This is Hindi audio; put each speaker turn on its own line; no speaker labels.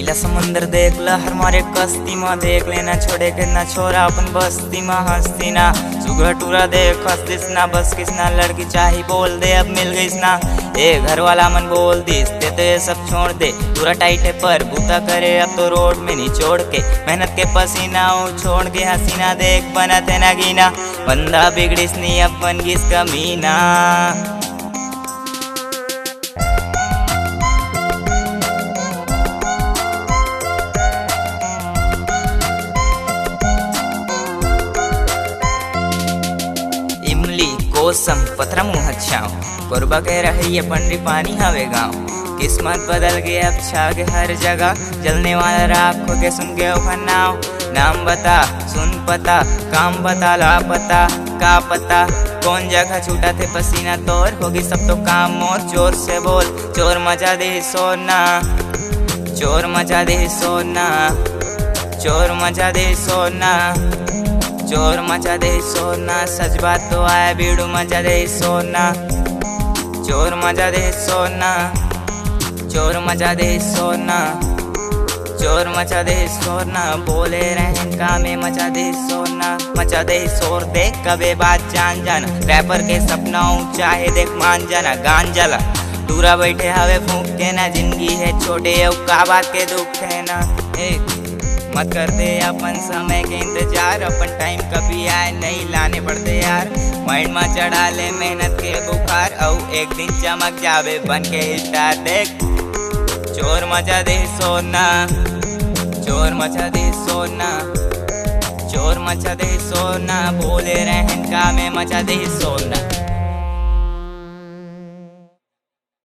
नीला समुंदर देख ल हर मारे कश्ती में देख लेना छोड़े के ना छोरा अपन बस्ती में हस्ती ना सुगर टूरा देख हस्तिस ना बस किसना लड़की चाही बोल दे अब मिल गई ना ए घर वाला मन बोल दिस ते तो ये सब छोड़ दे पूरा टाइट है पर बूता करे अब तो रोड में निचोड़ के मेहनत के पसीना छोड़ के हसीना देख बना थे ना गीना बंदा बिगड़िस नहीं अब बन गिस कमीना। इमली कोसम पथरा मुँह छाओ कोरबा कह रही है पंडी पानी हवे गाँव किस्मत बदल गए अब छा गए हर जगह जलने वाला राख को के सुन गए नाव नाम बता सुन पता काम बता लापता का पता कौन जगह छूटा थे पसीना तोर होगी सब तो काम मोर जोर से बोल चोर मचा दे सोना चोर मचा दे सोना चोर मचा दे सोना चोर मचा दे सोना सच बात तो आया बीड़ू मचा दे सोना चोर मचा दे सोना चोर मचा दे सोना चोर मचा दे सोना बोले रहन का में मचा दे सोना मचा दे शोर देख कबे बात जान जाना रैपर के सपना चाहे देख मान जाना गान जला दूरा बैठे हवे फूंक के ना जिंदगी है छोटे का बात के दुख है ना मत करते अपन समय के इंतजार अपन टाइम कभी आए नहीं लाने पड़ते यार माइंड में चढ़ा ले मेहनत के बुखार और एक दिन चमक जावे बन के स्टार देख चोर मचा दे सोना चोर मचा दे सोना चोर मचा दे सोना बोले रहन का में मचा दे सोना।